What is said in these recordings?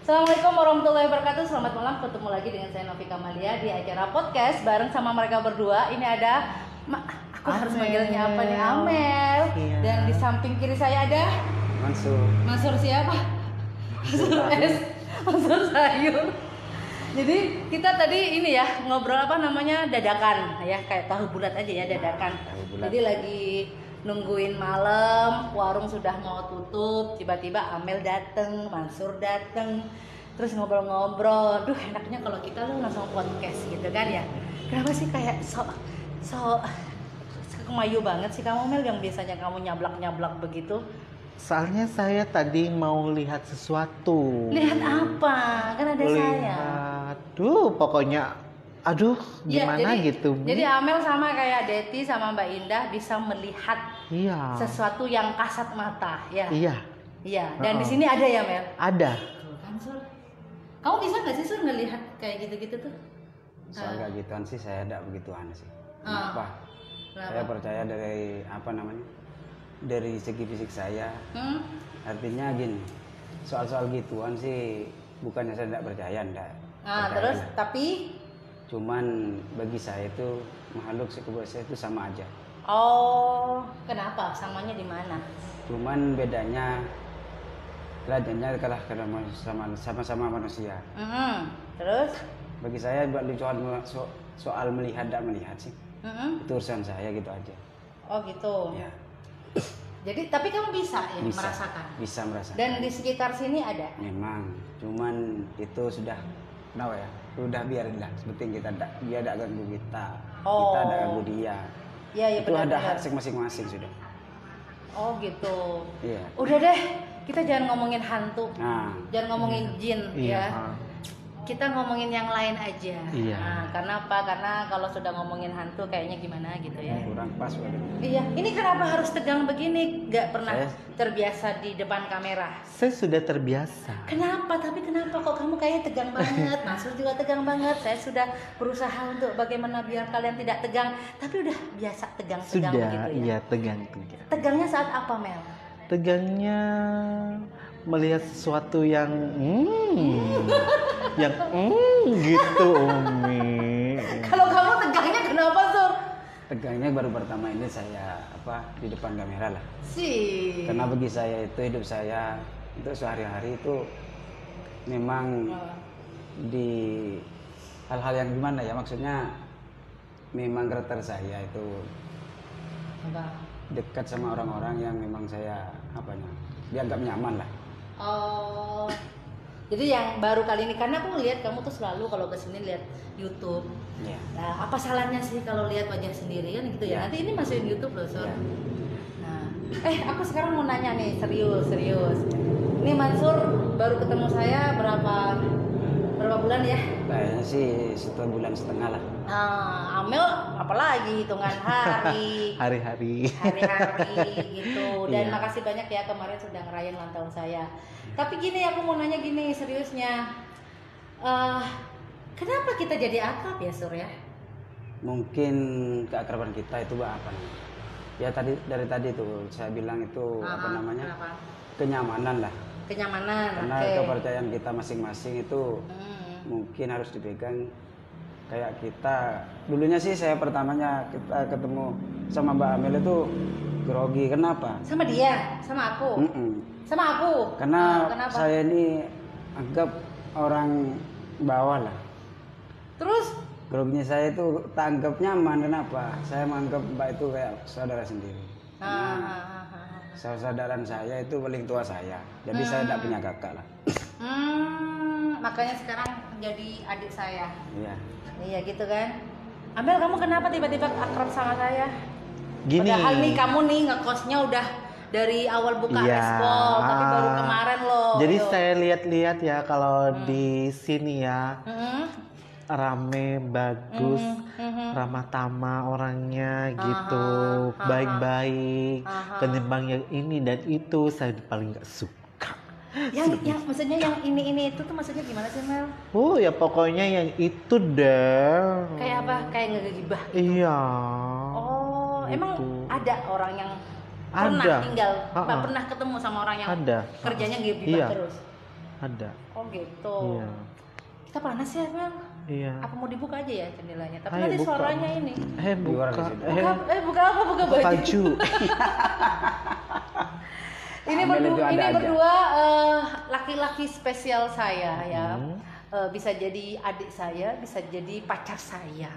Assalamualaikum warahmatullahi wabarakatuh. Selamat malam, ketemu lagi dengan saya Novi Kamalia di acara podcast bareng sama mereka berdua. Ini ada aku harus manggilnya apa nih? Amel. Iya. Dan di samping kiri saya ada Mansur siapa? Mansur Sayur. Jadi kita tadi ini ya ngobrol dadakan ya, kayak tahu bulat aja ya, dadakan. Jadi lagi nungguin malam, warung sudah mau tutup, tiba-tiba Amel dateng, Mansur dateng, terus ngobrol-ngobrol. Duh, enaknya kalau kita langsung podcast gitu kan ya. Kenapa sih kayak so kemayu banget sih kamu, Mel, yang biasanya kamu nyablak-nyablak begitu? Soalnya saya tadi mau lihat sesuatu. Lihat apa? Kan ada saya. Pokoknya gimana ya, gitu. Jadi Amel sama kayak Deti sama Mbak Indah bisa melihat sesuatu yang kasat mata, ya. Iya. Dan di sini ada ya, Mel? Ada. Kan, Sur? Kamu bisa nggak sih, Sur, ngelihat kayak gitu-gitu tuh? Soal kayak gituan sih saya tidak begituan sih. Kenapa? Saya percaya dari segi fisik saya. Artinya gini, soal-soal gituan sih bukannya saya tidak percaya, enggak. Terus tapi cuman bagi saya itu makhluk sekeluarga saya itu sama aja. Oh, kenapa? Samanya di mana? Cuman bedanya kelihatannya karena sama-sama manusia. Terus? Bagi saya soal melihat dan melihat sih. Itu urusan saya gitu aja. Oh gitu. Ya. Jadi tapi kamu bisa ya merasakan? Bisa merasakan. Dan di sekitar sini ada? Memang. Cuman itu sudah ya. Udah biarinlah, seperti dia tidak ganggu kita, kita tidak ganggu dia. Ya, itu ada hak masing-masing sudah. Oh gitu. Iya. Udah deh, kita jangan ngomongin hantu, jangan ngomongin jin ya. Kita ngomongin yang lain aja. Iya. Karena apa? Karena kalau sudah ngomongin hantu kayaknya gimana gitu ya. Kurang pas waduh. Iya. Ini kenapa harus tegang begini? Gak pernah terbiasa di depan kamera. Saya sudah terbiasa. Kenapa? Tapi kenapa kok kamu kayaknya tegang banget? Mansur juga tegang banget. Saya sudah berusaha untuk bagaimana biar kalian tidak tegang, tapi udah biasa tegang-tegang begitu ya. Iya, tegang. Tegangnya saat apa, Mel? Tegangnya melihat sesuatu yang gitu, Umi. Kalau kamu tegangnya kenapa, Sur? Tegangnya baru pertama ini saya di depan kamera lah. Karena bagi saya itu hidup saya untuk sehari-hari itu memang di hal-hal yang gimana ya, maksudnya memang karakter saya itu dekat sama orang-orang yang memang saya dianggap nyaman lah. Oh, jadi yang baru kali ini, karena aku lihat kamu tuh selalu kalau kesini lihat YouTube. Yeah. Nah, apa salahnya sih kalau lihat wajah sendiri kan gitu ya? Nanti ini masukin YouTube loh, Sur. Nah, aku sekarang mau nanya nih, serius. Ini Mansur baru ketemu saya berapa bulan ya? Kayaknya sih 1,5 bulan lah. Amel apalagi hitungan hari. Hari-hari gitu. Dan makasih banyak ya kemarin sudah ngerayain ulang tahun saya. Tapi gini, aku mau nanya gini seriusnya. Kenapa kita jadi akrab ya, Sur ya? Mungkin keakraban kita itu apa nih? Ya dari tadi tuh saya bilang itu Kenapa? Kenyamanan lah. Kenyamanan. Karena kepercayaan kita masing-masing itu mungkin harus dipegang. Kayak kita dulunya sih kita ketemu sama Mbak Amel itu grogi. Kenapa? Sama dia, sama aku. Sama aku. Karena kenapa? saya ini anggap orang bawah lah. Terus groginya saya itu tak anggap nyaman. Kenapa? Saya menganggap Mbak itu kayak saudara sendiri. Saudara saya itu paling tua saya. Jadi saya tidak punya kakak lah. Makanya sekarang jadi adik saya. Iya gitu kan. Amel, kamu kenapa tiba-tiba akrab sama saya? Gini. Padahal nih kamu nih ngekosnya udah dari awal buka Respol, tapi baru kemarin loh. Jadi saya lihat-lihat ya kalau di sini ya. Rame, bagus, ramah tamah orangnya gitu, baik-baik, ketimbang yang ini dan itu saya paling gak suka. Yang maksudnya yang ini itu tuh maksudnya gimana sih, Mel? Ya pokoknya yang itu deh. Kayak apa? Kayak ngegibah gitu? Iya. Oh, gitu. Emang ada orang yang pernah tinggal, pernah ketemu sama orang yang kerjanya ngegibah terus? Ada. Oh gitu. Iya. Kita panas ya, Mel? Iya. Apa mau dibuka aja ya jendelanya? Tapi Ayo, nanti buka. suaranya ini. Buka. Buka apa? Buka baju. Baju. Ini berdua laki-laki spesial saya ya. Bisa jadi adik saya, bisa jadi pacar saya.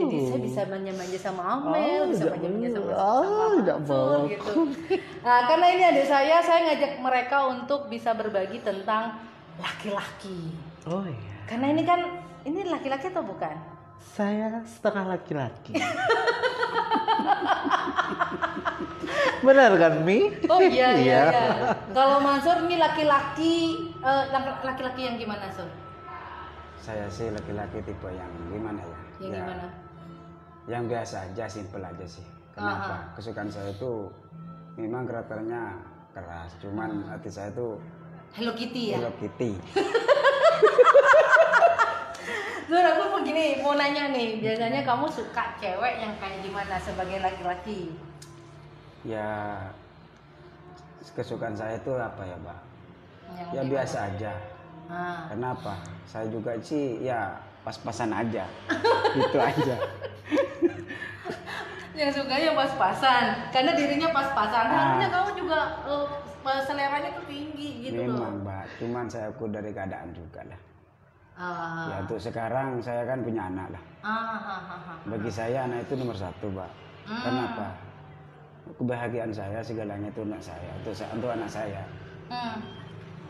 Jadi saya bisa manja-manja sama Amel, bisa manja-manja sama Mansur gitu. Nah, karena ini adik saya ngajak mereka untuk bisa berbagi tentang laki-laki. Oh iya. Karena ini laki-laki atau bukan? Saya setengah laki-laki. Benar kan, Mi? Oh iya. Kalau Mansur ini laki-laki yang gimana, Sur? Saya sih laki-laki tipe yang gimana ya? Yang gimana? Yang biasa aja, simple aja sih. Kenapa? Kesukaan saya itu memang karakternya keras, cuman hati saya tuh Hello Kitty ya? Hello Kitty. Sur, aku mau nanya nih, biasanya kamu suka cewek yang kayak gimana sebagai laki-laki? Ya, kesukaan saya itu apa ya, Mbak? Ya gimana? biasa aja. Kenapa? Saya juga sih ya pas-pasan aja. Gitu aja. Yang sukanya pas-pasan, karena dirinya pas-pasan. Harusnya kamu juga seleranya tuh tinggi gitu loh. Memang, Mbak. Cuman saya ukur dari keadaan juga lah. Ya untuk sekarang saya kan punya anak lah. Bagi saya anak itu nomor satu, Mbak. Kenapa? Kebahagiaan saya segalanya itu anak saya, untuk anak saya.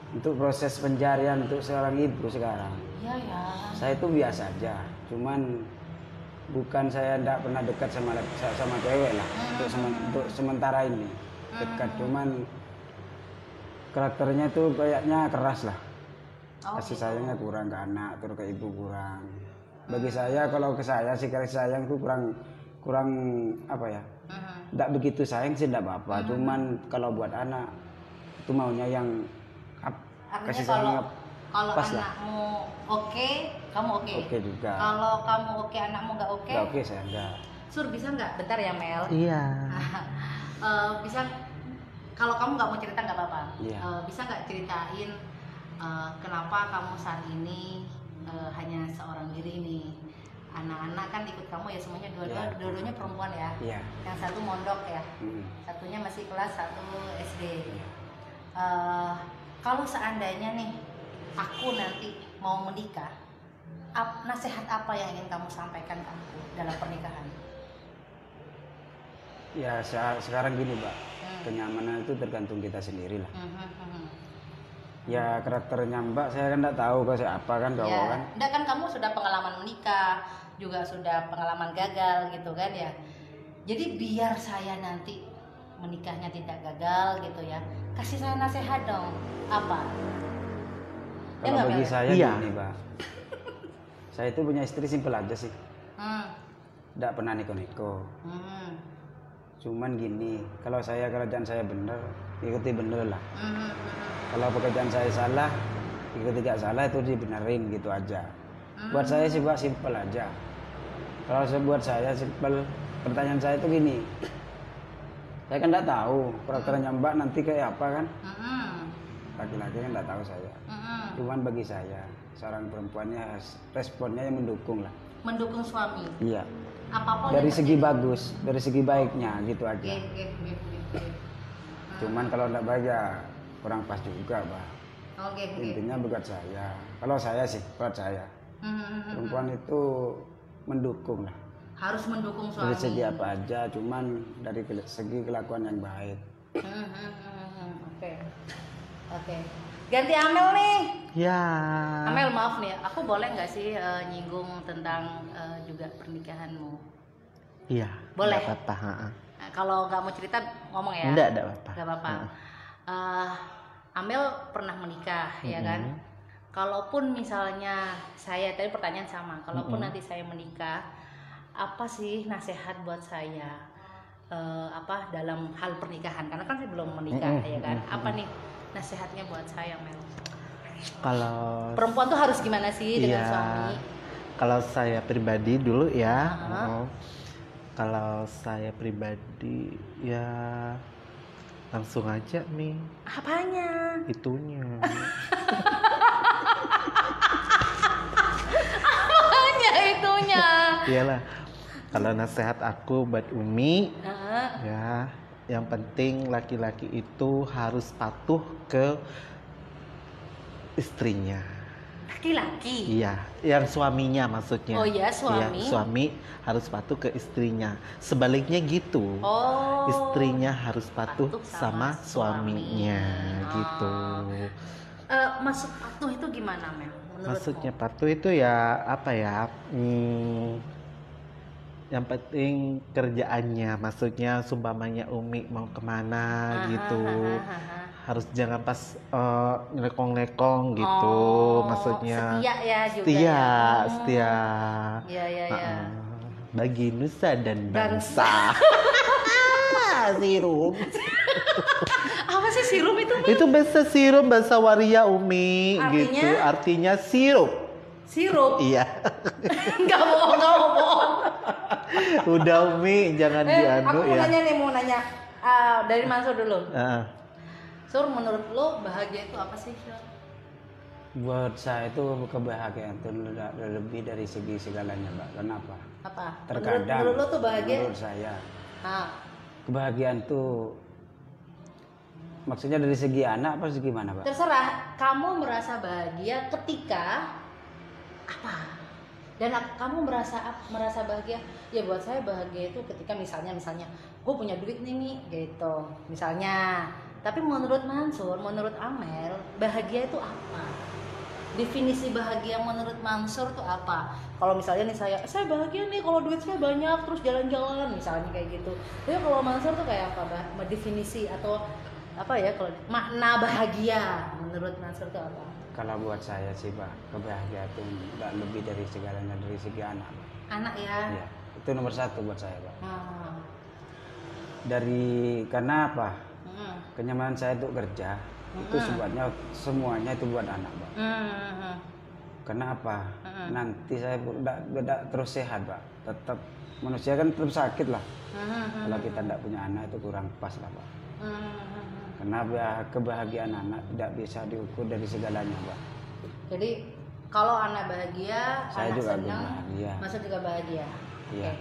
Untuk proses pencarian untuk seorang ibu sekarang, saya itu biasa aja. Cuman bukan saya tidak pernah dekat sama cewek lah. Untuk sementara ini dekat, cuman karakternya itu kayaknya keras lah. Kasih sayangnya kurang ke anak, terus ke ibu kurang. Bagi saya kalau ke saya sih kasih sayang itu kurang apa ya? Tidak begitu sayang sih tidak apa-apa. Cuman kalau buat anak itu maunya yang kasih sayangnya kalau pas anakmu oke, kamu oke. Oke juga. Kalau kamu oke, anakmu nggak oke? Nggak oke, saya enggak. Sur, bisa nggak? Bentar ya, Mel. Iya. Bisa. Kalau kamu nggak mau cerita nggak apa-apa. Iya. Bisa nggak ceritain kenapa kamu saat ini hanya seorang diri nih? Anak-anak kan ikut kamu ya semuanya, dua-duanya perempuan ya. Iya. Yang satu mondok ya. Satunya masih kelas 1 SD. Iya. Kalau seandainya nih aku nanti mau menikah, nasihat apa yang ingin kamu sampaikan ke aku dalam pernikahan? Ya sekarang gini, Mbak. Kenyamanan itu tergantung kita sendiri lah. Ya karakternya Mbak saya kan tidak tahu kalau apa kan cowok kan. Enggak kan, kamu sudah pengalaman menikah, juga sudah pengalaman gagal gitu kan ya. Jadi biar saya nanti menikahnya tidak gagal gitu ya, kasih saya nasihat dong. Apa? Kalau bagi saya gini, Mbak. Saya itu punya istri simpel aja sih. Tidak pernah neko-neko. Cuman gini, kalau kerjaan saya bener, ikuti bener lah. Kalau pekerjaan saya salah, ikuti gak salah itu dibenerin gitu aja. Buat saya sih, Mbak, simpel aja. Kalau buat saya simpel, pertanyaan saya itu gini. Saya kan tidak tahu karakternya Mbak nanti kayak apa kan. Laki-laki kan tidak tahu saya. Cuman bagi saya, seorang perempuannya responnya yang mendukung lah. Mendukung suami. Iya. Apapun dari segi bagus, dari segi baiknya gitu aja. Cuman kalau tidak baik ya kurang pas juga, Mbak. Intinya buat saya. Kalau saya sih, buat saya. Perempuan itu mendukung lah. Harus mendukung suami. Dari segi apa aja, cuman dari segi kelakuan yang baik. Oke. Ganti Amel nih. Ya. Amel, maaf nih, aku boleh nggak sih nyinggung tentang juga pernikahanmu? Iya. Boleh. Nggak apa-apa. Nah, kalau nggak mau cerita ngomong ya. Enggak apa-apa. Nggak apa-apa. Amel pernah menikah, ya kan? Kalaupun misalnya saya tadi pertanyaan sama, kalaupun nanti saya menikah, apa sih nasihat buat saya dalam hal pernikahan? Karena kan saya belum menikah, ya kan? Apa nih nasihatnya buat saya, Mel? Kalau perempuan tuh harus gimana sih dengan suami? Kalau saya pribadi dulu ya, kalau saya pribadi ya langsung aja nih. Apanya? Itunya. Iyalah. Kalau nasihat aku buat Umi, ya, yang penting laki-laki itu harus patuh ke istrinya. Laki-laki? Iya, yang suaminya maksudnya. Oh ya, suami? Ya, suami harus patuh ke istrinya. Sebaliknya gitu. Oh. Istrinya harus patuh sama suaminya, gitu. Maksud patuh itu gimana, Mel? Maksudnya patuh itu ya apa ya? Yang penting kerjaannya, maksudnya sumpamanya Umi mau kemana gitu, harus jangan pas ngelekong-lekong gitu, maksudnya. Setia ya juga. Setia. Iya. Bagi nusa dan bangsa. Sirum. Apa sih sirum itu? Itu bahasa sirum, bahasa waria Umi. Artinya? Gitu. Artinya sirup. Sirup? Iya. Nggak bohong. Udah Umi, jangan diadu aku ya. Mau nanya dari Mansur dulu. Sur, menurut lo bahagia itu apa sih, Sur? Buat saya itu kebahagiaan itu lebih dari segi segalanya, Mbak. Kenapa? Apa? Terkadang menurut lo tuh bahagia? Menurut saya kebahagiaan tuh maksudnya dari segi anak apa segi mana, Pak? Terserah. Kamu merasa bahagia ketika apa? Dan kamu merasa bahagia? Ya buat saya bahagia itu ketika misalnya gue punya duit nih gitu. Misalnya. Tapi menurut Mansur, menurut Amel, bahagia itu apa? Definisi bahagia menurut Mansur itu apa? Kalau misalnya nih saya bahagia nih kalau duit saya banyak terus jalan-jalan misalnya kayak gitu. Tapi kalau Mansur tuh kayak apa? Definisi atau apa ya, kalau makna bahagia menurut Mansur itu apa? Kalau buat saya sih, Pak, kebahagiaan itu nggak lebih dari segalanya dari segi anak, Pak. Anak ya? Iya, itu nomor satu buat saya, Pak. Karena apa? Kenyamanan saya untuk kerja itu sebabnya semuanya itu buat anak, Pak. Karena apa? Nanti saya tidak terus sehat, Pak. Tetap manusia kan tetap sakit lah. Kalau kita tidak punya anak itu kurang pas lah, Pak. Karena kebahagiaan anak tidak bisa diukur dari segalanya, Pak. Jadi kalau anak bahagia, saya anak juga senang, bahagia. Maksud juga bahagia. Iya. Okay.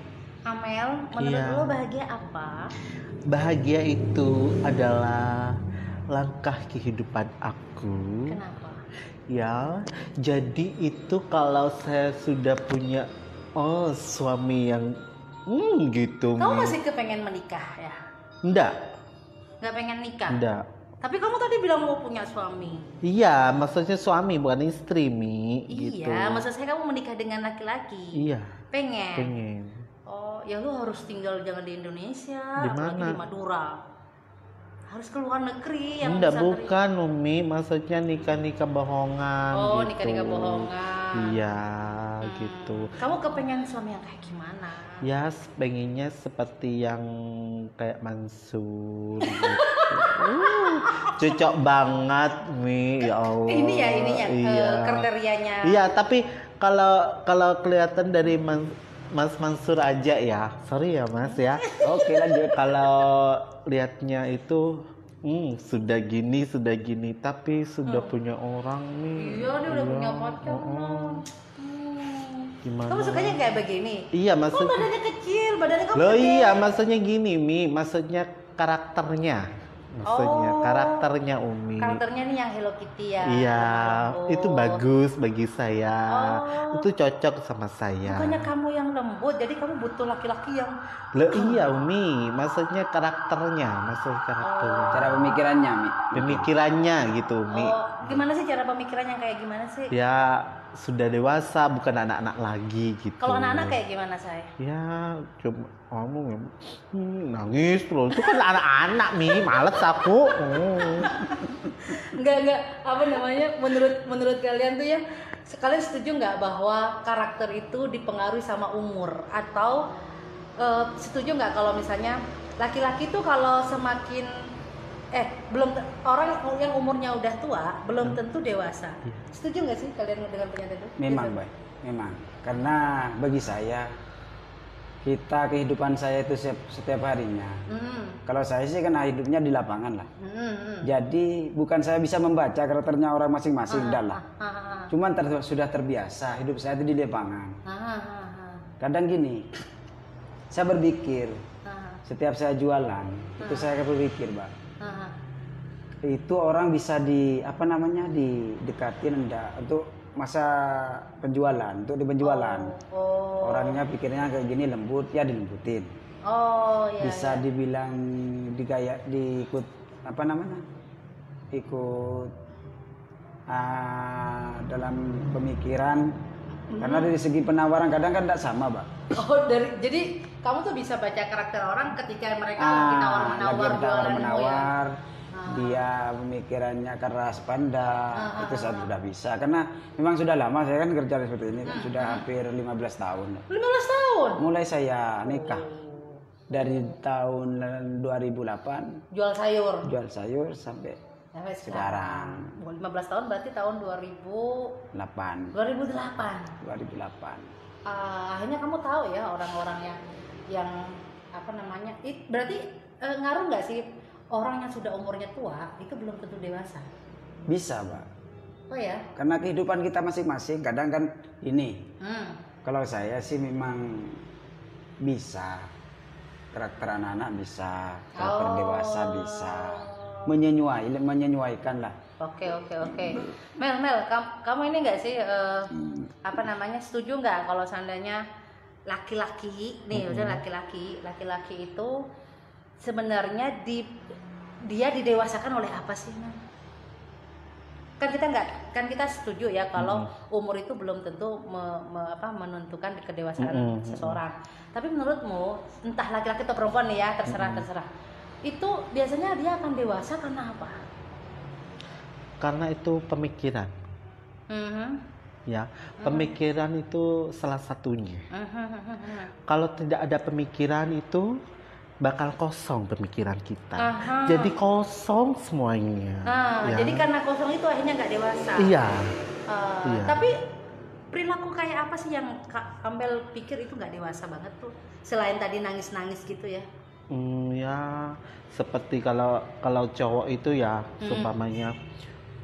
Amel, menurut lo bahagia apa? Bahagia itu adalah langkah kehidupan aku. Kenapa? Ya, jadi itu kalau saya sudah punya suami yang gitu. Kamu masih kepengen menikah ya? Enggak. Nggak pengen nikah? Enggak. Tapi kamu tadi bilang mau punya suami. Iya, maksudnya suami bukan istri, Mi. Iya, gitu. maksud saya kamu menikah dengan laki-laki. Iya. Pengen. Oh, ya lu harus tinggal jangan di Indonesia, di apalagi mana? di Madura. Harus ke luar negeri yang enggak, bisa bukan Umi, maksudnya nikah bohongan. Oh, gitu. nikah bohongan. Iya, gitu. Kamu kepengen suami yang kayak gimana? Ya, pengennya seperti yang kayak Mansur gitu. Cocok banget, Mi. Ya Allah. Ini ya ininya, iya. kriterianya. Iya, tapi kalau kelihatan dari Mas Mansur aja ya, sorry ya Mas ya. Oke, lanjut. Kalau lihatnya itu sudah gini, tapi sudah punya orang nih. Iya, dia udah punya pacar. Gimana? Kamu sukanya kayak begini? Iya, maksudnya. Kamu badannya kecil, badannya kamu Loh gede. iya, maksudnya gini Mi, maksudnya karakternya. Karakternya Umi. Karakternya nih yang Hello Kitty ya. Iya, itu bagus bagi saya. Itu cocok sama saya. Bukannya kamu yang lembut, jadi kamu butuh laki-laki yang. Loh iya Umi, maksudnya karakternya. Cara pemikirannya, Mi. Pemikirannya gitu, Umi. Gimana sih cara pemikirannya kayak gimana sih? Ya sudah dewasa, bukan anak-anak lagi gitu. Kalau anak-anak kayak gimana saya? Ya cuma nangis terus. Itu kan anak-anak Mi, males aku. Enggak, apa namanya? Menurut kalian tuh ya, kalian setuju nggak bahwa karakter itu dipengaruhi sama umur? Atau setuju nggak kalau misalnya laki-laki tuh kalau semakin orang yang umurnya udah tua belum tentu dewasa. Setuju nggak sih kalian dengan pernyataan itu? Memang, Bay. Memang. Karena bagi saya kehidupan saya itu setiap harinya. Kalau saya sih kan hidupnya di lapangan lah. Jadi bukan saya bisa membaca karakternya orang masing-masing, enggak lah. Cuman sudah terbiasa hidup saya itu di lapangan. kadang gini, saya berpikir setiap saya jualan itu saya berpikir, Mbak, itu orang bisa didekatin enggak untuk masa penjualan, untuk di penjualan. Orangnya pikirnya kayak gini lembut, ya dilembutin. Bisa dibilang ikut dalam pemikiran. Karena dari segi penawaran kadang kan tidak sama, Mbak. Jadi kamu tuh bisa baca karakter orang ketika mereka lagi menawar, dia pemikirannya keras pandai, itu saya sudah bisa. Karena memang sudah lama saya kan kerja seperti ini kan, sudah hampir 15 tahun. 15 tahun? Mulai saya nikah dari tahun 2008. Jual sayur sampai sekarang. 15 tahun berarti tahun 2008. Akhirnya kamu tahu ya orang-orang yang berarti ngaruh nggak sih orang yang sudah umurnya tua itu belum tentu dewasa? Bisa, Mbak. Oh ya? Karena kehidupan kita masing-masing kadang kan ini. Kalau saya sih memang bisa, karakter anak-anak bisa, karakter dewasa bisa, menyesuaikan lah. Oke. Mel, kamu ini nggak sih setuju nggak kalau seandainya laki-laki nih, udah laki-laki itu sebenarnya dia didewasakan oleh apa sih, Mel? Kan kita setuju ya kalau umur itu belum tentu menentukan kedewasaan seseorang. Tapi menurutmu, entah laki-laki atau perempuan nih ya, terserah. Itu biasanya dia akan dewasa karena apa? Karena itu pemikiran. Ya, pemikiran itu salah satunya. Kalau tidak ada pemikiran itu bakal kosong pemikiran kita. Jadi kosong semuanya. Ya. Jadi karena kosong itu akhirnya nggak dewasa. Iya. Tapi perilaku kayak apa sih yang Amel pikir itu nggak dewasa banget tuh? Selain tadi nangis-nangis gitu ya? Ya seperti kalau cowok itu ya, seumpamanya,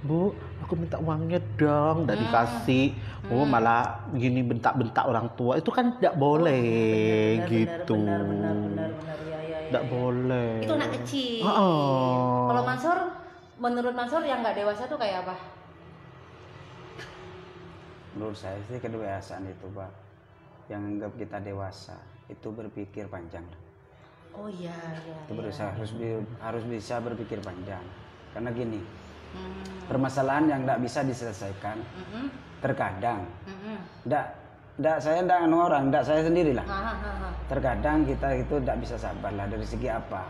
Bu, aku minta uangnya dong, nggak dikasih. Malah gini bentak-bentak orang tua, itu kan tidak boleh. Benar, tidak boleh. Itu anak kecil. Kalau menurut Mansur yang nggak dewasa tuh kayak apa? Menurut saya sih kedewasaan itu, Pak, yang anggap kita dewasa itu berpikir panjang. Oh iya. Itu harus bisa berpikir panjang. Karena gini, permasalahan yang tidak bisa diselesaikan, terkadang, saya sendirilah. Terkadang kita itu tidak bisa sabar lah dari segi apa.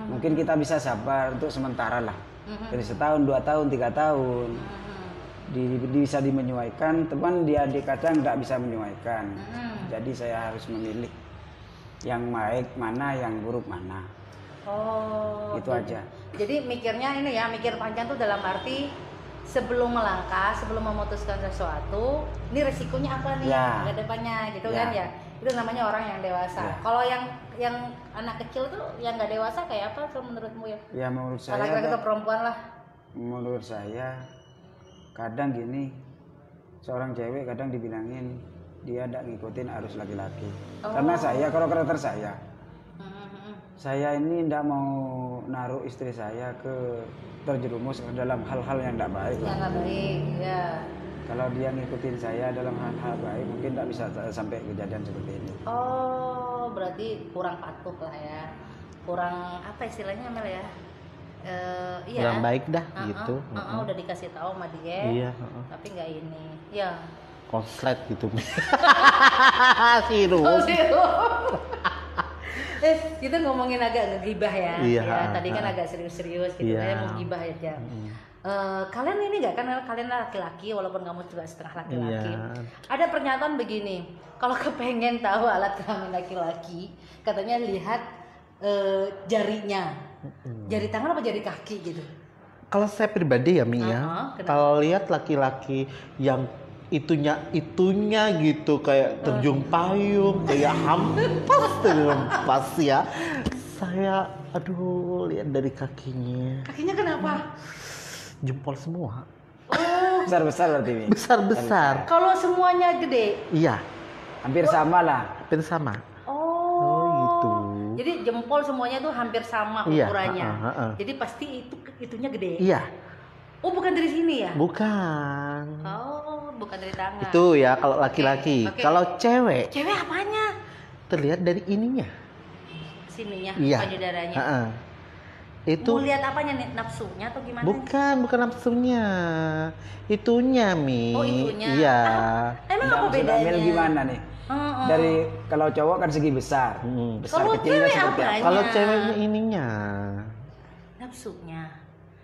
Mungkin kita bisa sabar untuk sementara lah, dari 1 tahun, 2 tahun, 3 tahun. Bisa dimenyesuaikan, teman dia kadang tidak bisa menyesuaikan. Jadi saya harus memilih yang baik mana, yang buruk mana. Itu aja. Jadi mikirnya ini ya, mikir panjang tuh dalam arti sebelum melangkah, sebelum memutuskan sesuatu, ini resikonya apa nih ke depannya gitu kan ya. Itu namanya orang yang dewasa. Kalau yang anak kecil tuh yang nggak dewasa kayak apa tuh menurutmu ya? Ya menurut saya. Laki-laki atau perempuan lah. Menurut saya kadang gini, seorang cewek kadang dibilangin dia tidak ngikutin arus laki-laki. Karena kalau karakter saya ini tidak mau naruh istri saya terjerumus dalam hal-hal yang tidak baik. Yang tidak baik, ya. Kalau dia ngikutin saya dalam hal-hal baik, mungkin tidak bisa sampai kejadian seperti ini. Oh, berarti kurang patuh lah ya. Kurang apa istilahnya, Mel ya? Kurang baik dah gitu. Udah dikasih tahu sama dia. Iya. Tapi nggak ini. Ya. Konslet gitu. Serius. Kita ngomongin agak ngegibah ya. Iya. Tadi kan agak serius-serius gitu. Saya mau gibah aja. Kalian ini nggak kan kalian laki-laki walaupun kamu juga setengah laki-laki. Ada pernyataan begini, kalau kepengen tahu alat kelamin laki-laki, katanya lihat jarinya, jari tangan apa jari kaki gitu. Kalau saya pribadi ya Mi ya, kalau lihat laki-laki yang itunya gitu kayak terjun payung, kayak hampas ya, saya lihat dari kakinya. Kakinya kenapa? Jempol semua. Besar-besar berarti. Besar-besar. Kalau semuanya gede? Iya. Hampir sama lah. hampir sama. Oh gitu. Jadi jempol semuanya tuh hampir sama ukurannya. Jadi pasti itunya gede. Iya. Oh bukan dari sini ya? Bukan. Oh bukan dari tangan. Itu ya kalau laki-laki. Okay. Kalau cewek. Cewek apanya? Terlihat dari ininya. Sininya, iya. payudaranya. Itu. Mau lihat apanya nih? Nafsunya atau gimana? Bukan nafsunya. Itunya, Mi. Oh itunya. Iya. Emang apa bedanya? Mel gimana nih? Dari kalau cowok kan segi besar. Besar kalau kecilnya cewek seperti apa? Kalau ceweknya ininya. Nafsunya.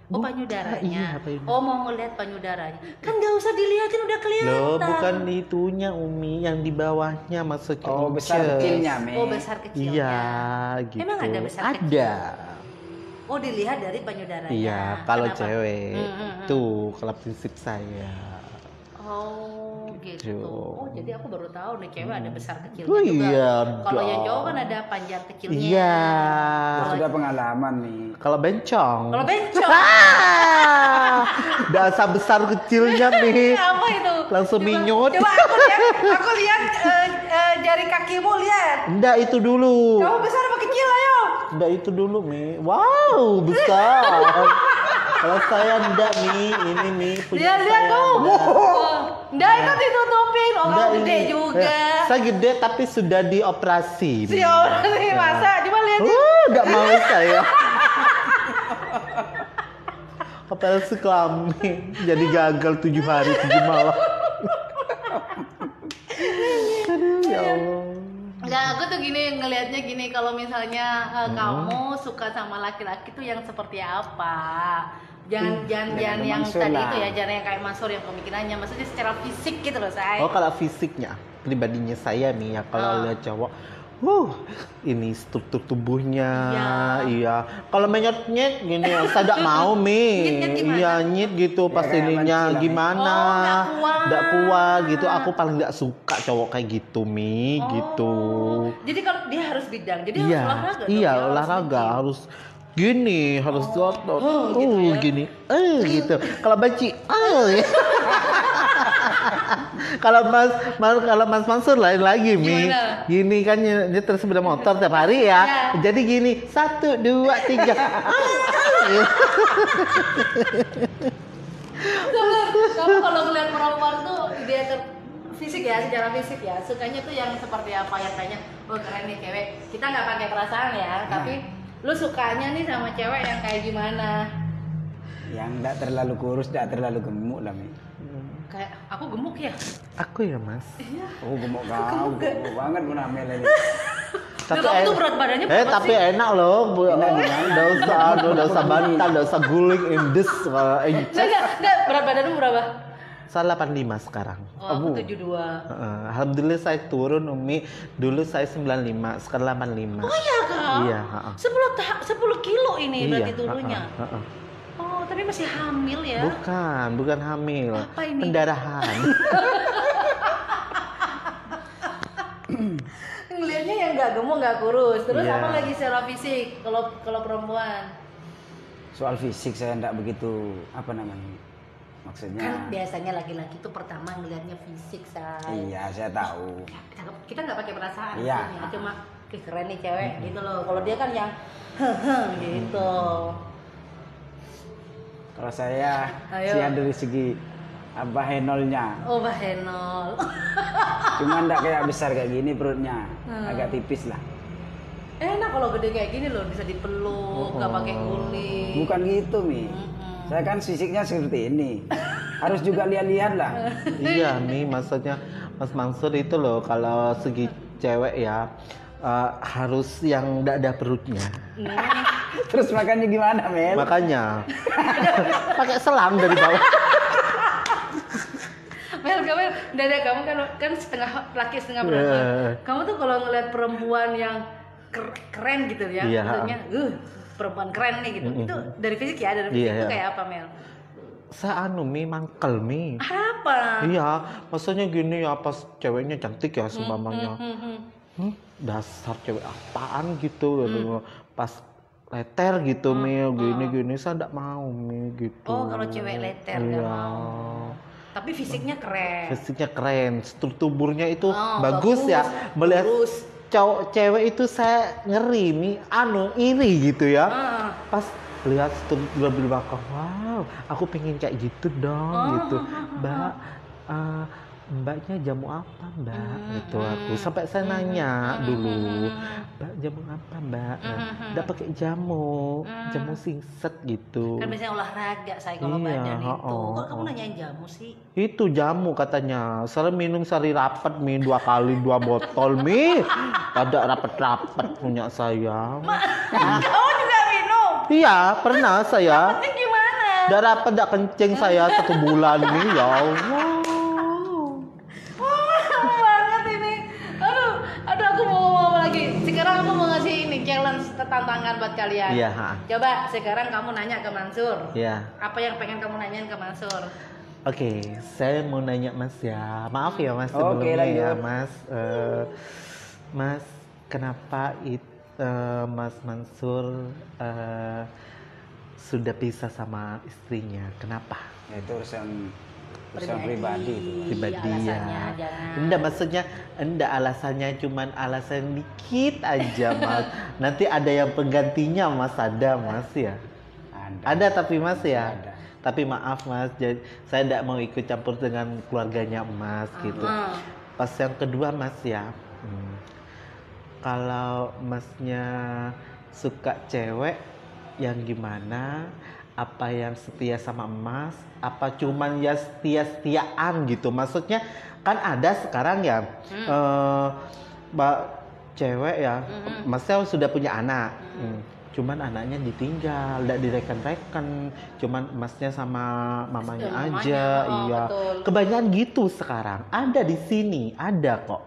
Oh payudaranya. Iya, payudara. Oh mau ngeliat payudaranya. Kan nggak usah dilihatin udah kelihatan. Loh, bukan itunya Umi, yang di bawahnya maksudnya. Oh, besar kecilnya, Mi. Oh, besar kecilnya. Iya, gitu. Emang ada besar kecil? Ada. Oh, dilihat dari payudaranya. Iya, kalau kenapa? cewek. Tuh, kalau prinsip saya. Oh, gitu. Oh, jadi aku baru tahu nih cewek ada besar kecilnya Oh, juga. iya, Kalau yang dong. cowok kan ada panjang kecilnya. Iya. Sudah pengalaman nih. Kalau bencong. Kalau bencong. Dasar besar kecilnya nih. Apa itu? Langsung minyut. Coba aku lihat jari kakimu lihat. Enggak, itu dulu. Kamu besar apa kecil ayo? Enggak, itu dulu, Mi. Wow, besar. Kalau saya enggak, Mi. Ini, Mi. Punya Lihat saya. kamu. Enggak itu ditutupin. Oh, Enggak, kamu gede ini. juga. Saya gede tapi sudah dioperasi. Si orang nih masa coba lihat. Enggak mau saya. Operasi kelamin. Jadi gagal 7 hari 7 malam. Aduh, ya Allah. Enggak, aku tuh gini ngelihatnya gini kalau misalnya kamu suka sama laki-laki tuh yang seperti apa? Jangan yang tadi itu ya, jangan yang kayak Mansur yang pemikirannya, maksudnya secara fisik gitu loh, saya. Oh, kalau fisiknya, pribadinya saya nih ya, kalau lihat cowok, ini struktur tubuhnya, iya. Kalau menyet-nyet gini, saya tidak mau, Mi. Iya, nyet gitu, pas ininya gimana, tidak puas gitu. Aku paling tidak suka cowok kayak gitu, Mi, gitu. Jadi kalau dia harus bidang, jadi Iya, harus olahraga. iya olahraga harus. Gini harus gitu ya? Gini, gitu. Kalau banci, kalau Mas Mansur lain lagi, Mi. Gimana? Gini kan nyetir sepeda motor tiap hari ya. Jadi gini, 1, 2, 3. Kamu kalau ngeliat perempuan tuh dia fisik ya, secara fisik ya, sukanya tuh yang seperti apa, yang kayaknya keren nih cewek. Kita nggak pakai perasaan ya, tapi lu sukanya nih sama cewek yang kayak gimana? Yang enggak terlalu kurus, enggak terlalu gemuk lah, Mi. Kayak aku gemuk ya? Aku ya, Mas. Iya. Oh, gemuk kau, gemuk banget Bu Namel ini. Tapi kamu tuh berat badannya berapa tapi sih? enak loh, Bu. Enggak usah bantal, enggak usah guling indes. Enggak, berat badanmu berapa? Saya 85 sekarang. Oh, aku 72. Alhamdulillah saya turun, Umi. Dulu saya 95, sekarang 85. Oh iya kak? Iya. 10 kilo ini berarti Iya, turunnya. Oh, tapi masih hamil ya? Bukan hamil. Apa ini? Pendarahan. Ngelihatnya yang nggak gemuk, nggak kurus. Terus Iya. apa lagi secara fisik? Kalau perempuan? Soal fisik saya enggak begitu apa namanya? Maksudnya Kan biasanya laki-laki tuh pertama ngelihatnya fisik, say. iya, saya tahu. Kita nggak pakai perasaan, Iya. maksudnya. Cuma keren nih cewek gitu loh. Kalau dia kan yang gitu. Kalau saya Ayo. sih dari segi apa henolnya. Oh, bahenol. Cuma enggak kayak besar kayak gini perutnya. Agak tipis lah. Enak kalau gede kayak gini loh, bisa dipeluk, nggak pakai kulit. Bukan gitu, Mi. Saya kan fisiknya seperti ini. Harus juga lihat-lihat lah. Iya nih, maksudnya Mas Mansur itu loh, kalau segi cewek ya harus yang enggak ada perutnya. Terus makannya gimana, Mel? Makanya pakai selang dari bawah. Mel, dada kamu kan setengah laki setengah perempuan. Kamu tuh kalau ngeliat perempuan yang keren gitu ya, Iya. maksudnya, perempuan keren nih gitu. Itu dari fisik ya, dari fisik Iya, itu iya. kayak apa, Mel? Saya Mi mangkel Mi. Apa? Iya, maksudnya gini ya, pas ceweknya cantik ya seumpamanya. Dasar cewek apaan gitu, pas leter gitu Mi, gini saya enggak mau Mi gitu. Oh, kalau cewek leter nggak iya. mau. tapi fisiknya keren. Fisiknya keren, struktur tubuhnya itu bagus ya. Melihat cowok cewek itu saya ngeri nih, iri gitu ya. Pas lihat struktur di belakang, wow, aku pengen kayak gitu dong gitu. Mbak, mbaknya jamu apa mbak? Gitu aku sampai saya nanya dulu, mbak jamu apa mbak? Nggak pakai jamu singset gitu. Kan biasanya olahraga saya kalau badan itu. Kok kamu nanyain jamu sih? Itu jamu katanya. Saya minum sehari rapat 2 kali 2 botol Ada rapat punya saya. Kamu juga minum? Iya pernah saya. Gimana? Udah rapat kencing saya 1 bulan nih ya Allah. Aduh, aku mau ngomong lagi. Sekarang aku mau ngasih ini challenge tantangan buat kalian. Iya. Coba sekarang kamu nanya ke Mansur. Iya. Apa yang pengen kamu nanyain ke Mansur? Oke, saya mau nanya Mas ya. Maaf ya Mas Oke, sebelumnya ya lanjut. Mas. Mas, kenapa Mas Mansur sudah pisah sama istrinya? Kenapa? Itu urusan pribadi itu. Pribadi ya. Jangan. Enggak, maksudnya enggak alasannya cuman alasan dikit aja Mas. Nanti ada yang penggantinya Mas, ada Mas ya. Ada tapi Mas ya. Ada. Tapi maaf Mas, jadi saya enggak mau ikut campur dengan keluarganya Mas gitu. Pas yang kedua Mas ya. Kalau Masnya suka cewek yang gimana? Apa yang setia sama Mas? Apa cuman ya setia-setiaan gitu? Maksudnya kan ada sekarang ya cewek ya, Masnya sudah punya anak, cuman anaknya ditinggal, tidak direken-reken, cuman Masnya sama mamanya aja, iya. Betul. Kebanyakan gitu sekarang, ada di sini, ada kok.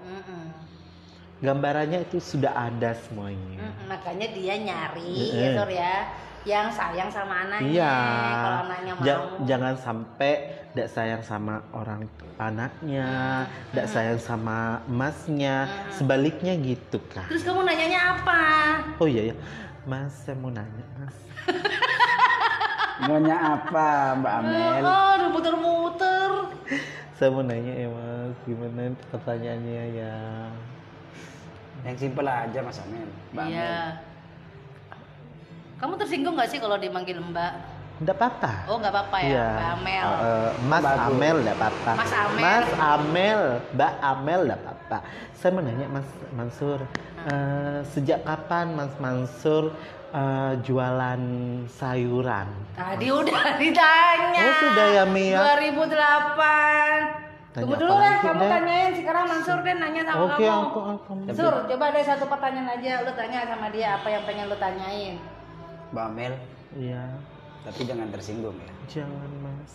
Gambarannya itu sudah ada semuanya. Makanya dia nyari ya Sur ya, yang sayang sama anaknya. Iya. Kalau anaknya mau. Jangan sampai tidak sayang sama orang anaknya, tidak sayang sama Masnya, sebaliknya gitu kan. Terus kamu nanyanya apa? Oh iya ya, Mas saya mau nanya Mas. Maunya apa Mbak Amel? Udah muter-muter. Saya mau nanya ya Mas, gimana pertanyaannya ya? Yang simpel aja Mas Amel. Mbak Amel. Iya. Kamu tersinggung nggak sih kalau dimanggil Mbak? Tidak apa-apa. Oh nggak apa-apa ya, Iya. Mbak Amel. Mas Bagus. Amel tidak apa-apa. Mas Amel. Mas Amel, Mbak Amel tidak apa-apa. Saya mau nanya Mas Mansur, sejak kapan Mas Mansur jualan sayuran? Tadi udah ditanya. Oh sudah ya Mia. 2008. Tunggu Tanya dulu apa lah, lagi, kamu Dek? tanyain sekarang Mansur deh nanya sama Oke, kamu. aku. Sur, coba deh satu pertanyaan aja, lu tanya sama dia apa yang pengen lu tanyain. Mbak Amel, Iya. tapi jangan tersinggung ya. Jangan Mas.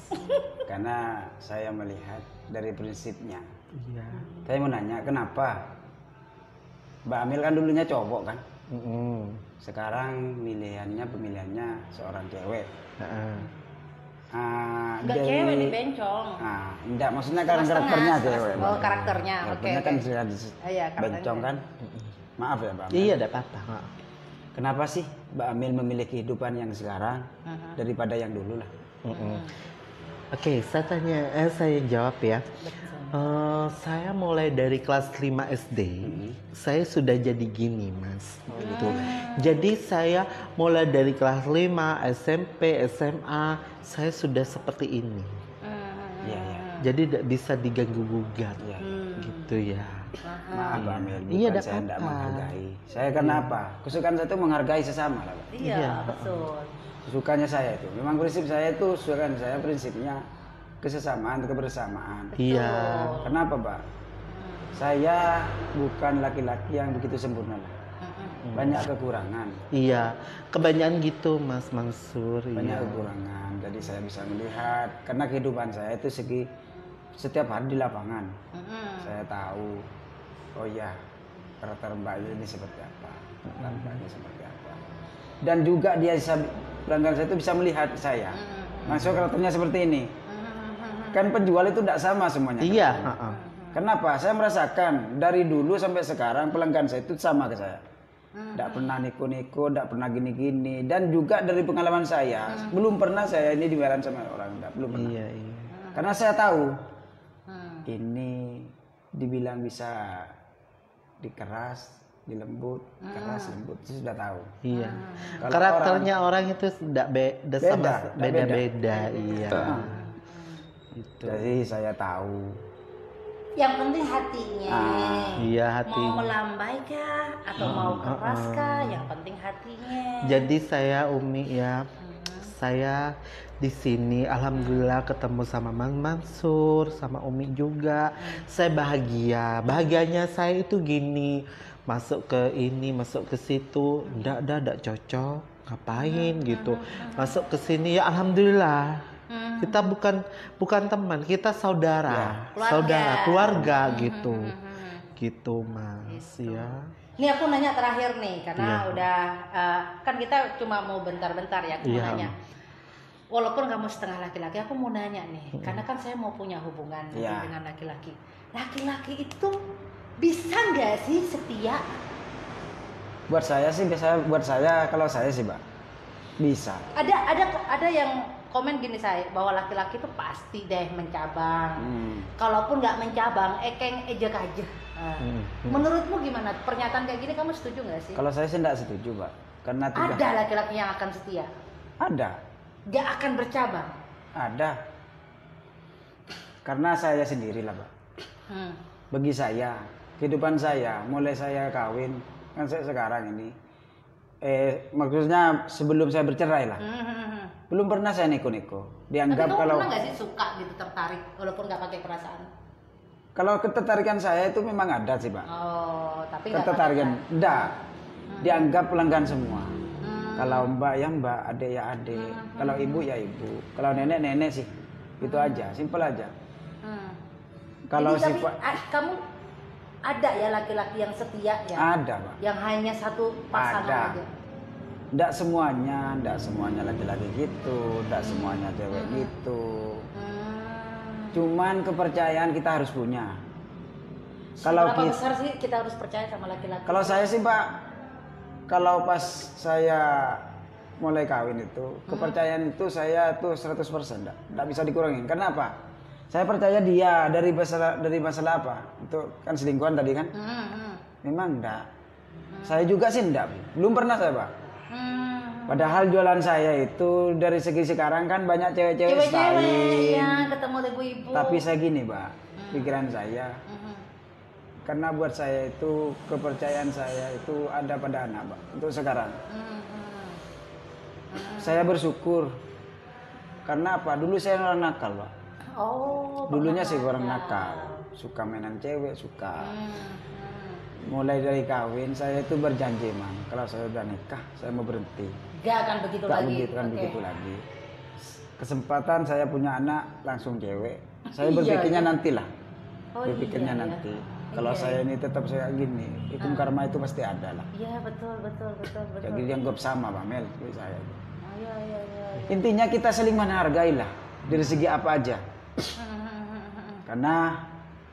Karena saya melihat dari prinsipnya. Iya. Saya mau nanya kenapa Mbak Amel kan dulunya cowok kan, sekarang pemilihannya seorang cewek. Enggak cewek nih bencong. Enggak, maksudnya karakternya cewek. Oh, karakternya. Oke. Karakternya kan sudah Iya, karakternya. bencong kan. Maaf ya Mbak Amel. Iya, tidak apa-apa. Kenapa sih Mbak Amel memilih kehidupan yang sekarang daripada yang dulu lah? Oke, saya jawab ya. Saya mulai dari kelas 5 SD, saya sudah jadi gini Mas. Gitu. Jadi saya mulai dari kelas 5 SMP, SMA, saya sudah seperti ini. Iya. Jadi tidak bisa diganggu gugat, gitu ya. Maaf Mbak Amel, bukan Iya, saya tidak menghargai. Saya kenapa? Kesukaan saya itu menghargai sesama lah Pak. Iya, betul. Kesukaannya saya itu, memang prinsip saya itu, kesukaan saya prinsipnya kesesamaan, kebersamaan. Iya. Kenapa Pak? Saya bukan laki-laki yang begitu sempurna lah. Banyak kekurangan. Iya, kebanyakan gitu Mas Mansur. Banyak Iya. kekurangan. Jadi saya bisa melihat karena kehidupan saya itu setiap hari di lapangan. Saya tahu, oh ya karakter Mbak ini seperti apa, karakter Mbaknya seperti apa. Dan juga dia pelanggan saya itu bisa melihat saya. Langsung karakternya seperti ini. Kan penjual itu tidak sama semuanya. Iya. Kenapa? Saya merasakan dari dulu sampai sekarang pelanggan saya itu sama ke saya. Tidak pernah niku-niku, tidak pernah gini-gini. Dan juga dari pengalaman saya, belum pernah saya ini dibayar sama orang. Belum pernah. Iya. Karena saya tahu ini dibilang bisa dikeras, dilembut, keras, lembut, itu sudah tahu. Iya. Kalau Karakternya orang itu tidak beda-beda. Iya. Itu. Jadi saya tahu. Yang penting hatinya. Iya, hati. Mau melambai kah atau mau keras kah? Yang penting hatinya. Jadi saya Umi ya, saya di sini alhamdulillah ketemu sama Mang Mansur, sama Umi juga. Saya bahagia. Bahagianya saya itu gini, masuk ke ini, masuk ke situ, ndak cocok, ngapain gitu. Masuk ke sini ya alhamdulillah. Kita bukan teman, kita saudara, keluarga gitu. Gitu Mas ya. Ini aku nanya terakhir nih, karena udah kan kita cuma mau bentar-bentar ya aku mau nanya. Walaupun kamu setengah laki-laki, aku mau nanya nih, karena kan saya mau punya hubungan dengan laki-laki. Laki-laki itu bisa nggak sih setia? Buat saya sih, buat saya kalau saya sih, Mbak, bisa. Ada yang komen gini saya, bahwa laki-laki itu pasti deh mencabang. Kalaupun nggak mencabang, ekeng ejek aja. Menurutmu gimana? Pernyataan kayak gini kamu setuju nggak sih? Kalau saya sih nggak setuju, Mbak. Karena ada laki-laki yang akan setia. Ada. Nggak akan bercabang. Ada. Karena saya sendiri lah, Mbak. Bagi saya, kehidupan saya, mulai saya kawin, kan saya sekarang ini, maksudnya sebelum saya bercerai lah, belum pernah saya neko-neko. Dianggap tapi kalau pernah nggak sih suka gitu, tertarik walaupun nggak pakai perasaan? Kalau ketertarikan saya itu memang ada sih, Pak. Oh, tapi nggak ketertarikan, enggak. Dianggap pelanggan semua. Kalau Mbak ya Mbak, Adek ya Adek. Kalau Ibu ya Ibu. Kalau Nenek Nenek sih. Itu aja, simpel aja. Kalau jadi, kamu ada ya laki-laki yang setia ya? Ada, Pak. Yang hanya satu pasangan aja? Enggak semuanya laki-laki gitu, enggak semuanya cewek gitu. Cuman kepercayaan kita harus punya. Seberapa besar sih kita harus percaya sama laki-laki? Kalau saya sih, Pak, kalau pas saya mulai kawin itu, kepercayaan itu saya tuh 100%, enggak bisa dikurangin. Kenapa? Saya percaya dia dari masalah apa? Itu kan selingkuhan tadi kan? Memang enggak. Saya juga sih enggak. Belum pernah saya, Pak. Padahal jualan saya itu dari segi sekarang kan banyak cewek-cewek styling. Ya, ketemu ibu-ibu. Tapi saya gini, Pak, pikiran saya. Karena buat saya itu kepercayaan saya itu ada pada anak, Pak. Untuk sekarang. Saya bersyukur. Karena apa? Dulu saya orang nakal, Pak. Oh. Dulunya sih orang nakal. Suka mainan cewek, suka. Mulai dari kawin saya itu berjanji, Mang, kalau saya udah nikah saya mau berhenti. Gak akan begitu lagi. Begitu lagi. Kesempatan saya punya anak langsung cewek. Saya berpikirnya nantilah. Berpikirnya nanti. Kalau saya ini tetap saya gini, hukum karma itu pasti ada lah. Iya, betul. Jadi dianggap sama, Pak Mel, saya. Iya. Intinya kita saling menghargai lah dari segi apa aja. Karena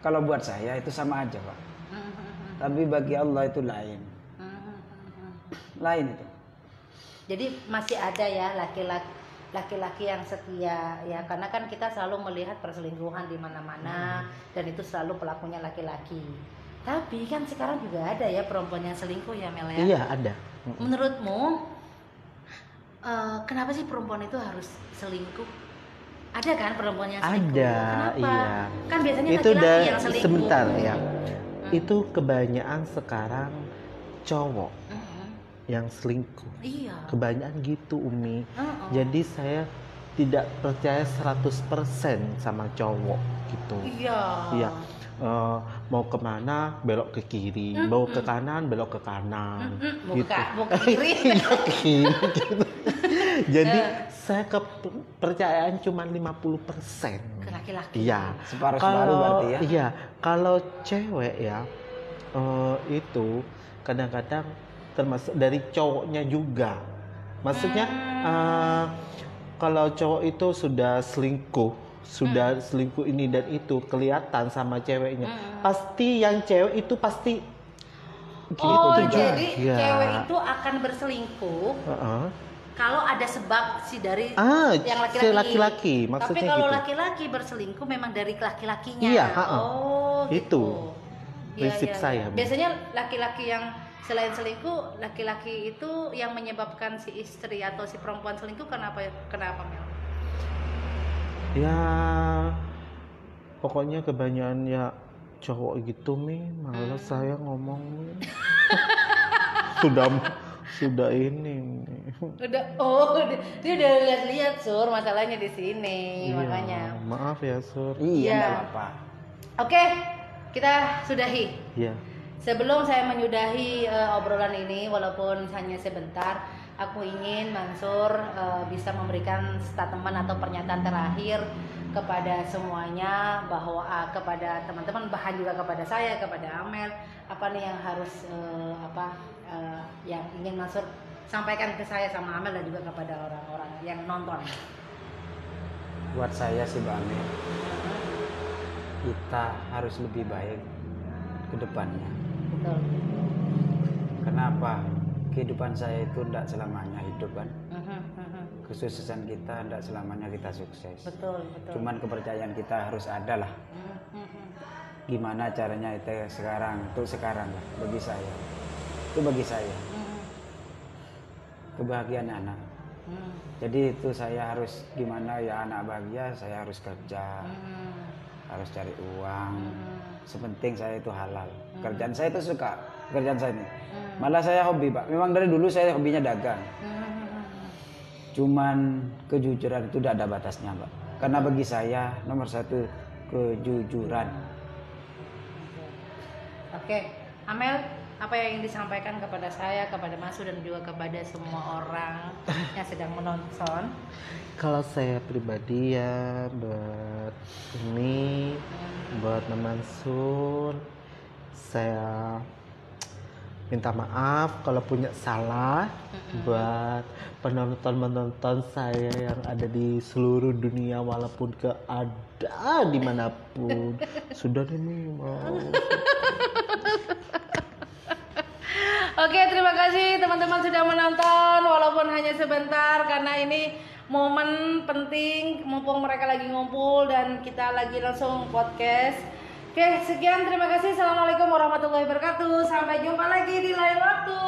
kalau buat saya itu sama aja, Pak. Tapi bagi Allah itu lain. Lain itu. Jadi masih ada ya laki-laki yang setia ya, karena kan kita selalu melihat perselingkuhan di mana-mana dan itu selalu pelakunya laki-laki. Tapi kan sekarang juga ada ya perempuan yang selingkuh ya, Mel ya? Iya, ada. Menurutmu kenapa sih perempuan itu harus selingkuh? Ada kan perempuan yang selingkuh? Ada, kenapa? iya. Kan biasanya itu laki-laki yang selingkuh. Sebentar ya. Itu kebanyakan sekarang cowok yang selingkuh. Iya. Kebanyakan gitu, Umi. Jadi saya tidak percaya 100% sama cowok gitu. Iya. Mau kemana belok ke kiri, mau ke kanan belok ke kanan. Gitu. Mau ke kiri. Ke kiri gitu. Jadi saya kepercayaan cuma 50% ke laki-laki. Iya. Separuh-separuh berarti ya. Iya, kalau cewek ya itu kadang-kadang termasuk dari cowoknya juga. Maksudnya kalau cowok itu sudah selingkuh ini dan itu kelihatan sama ceweknya. Pasti yang cewek itu pasti gitu. juga. Jadi cewek itu akan berselingkuh kalau ada sebab si dari yang si laki-laki maksudnya. Tapi kalau gitu. laki-laki berselingkuh memang dari laki-lakinya. Iya, oh itu gitu. prinsip saya. Biasanya laki-laki yang selain selingkuh, laki-laki itu yang menyebabkan si istri atau si perempuan selingkuh kenapa Mel? Ya pokoknya kebanyakan ya cowok gitu malas saya ngomong. sudah ini. Dia udah lihat-lihat Sur masalahnya di sini, iya, makanya. Maaf ya Sur. Iya, enggak apa-apa. Oke, kita sudahi. Iya. Sebelum saya menyudahi obrolan ini, walaupun hanya sebentar, aku ingin Mansur bisa memberikan statement atau pernyataan terakhir kepada semuanya, bahwa kepada teman-teman, bahkan juga kepada saya, kepada Amel, apa nih yang harus yang ingin Mansur sampaikan ke saya sama Amel dan juga kepada orang-orang yang nonton. Buat saya sih Mbak Amel, kita harus lebih baik ke depannya. Betul. Kenapa? Kehidupan saya itu tidak selamanya hidup kan. Kesuksesan kita tidak selamanya kita sukses. Betul. Cuman kepercayaan kita harus ada lah. Gimana caranya itu sekarang lah bagi saya. Itu bagi saya. Kebahagiaan anak. Jadi itu saya harus gimana ya, anak bahagia saya harus kerja. Harus cari uang. Sepenting saya itu halal. Kerjaan saya itu suka. Kerjaan saya ini. Malah saya hobi Pak. Memang dari dulu saya hobinya dagang. Cuman kejujuran itu tidak ada batasnya Pak. Karena bagi saya nomor satu kejujuran. Oke, Amel, apa yang ingin disampaikan kepada saya, kepada Masu dan juga kepada semua orang yang sedang menonton? Kalau saya pribadi ya buat Mansur, saya minta maaf kalau punya salah buat penonton saya yang ada di seluruh dunia walaupun ada dimanapun. Sudah nih mau. Oke, terima kasih teman-teman sudah menonton walaupun hanya sebentar, karena ini momen penting mumpung mereka lagi ngumpul dan kita lagi langsung podcast. Oke, sekian, terima kasih. Assalamualaikum warahmatullahi wabarakatuh. Sampai jumpa lagi di lain waktu.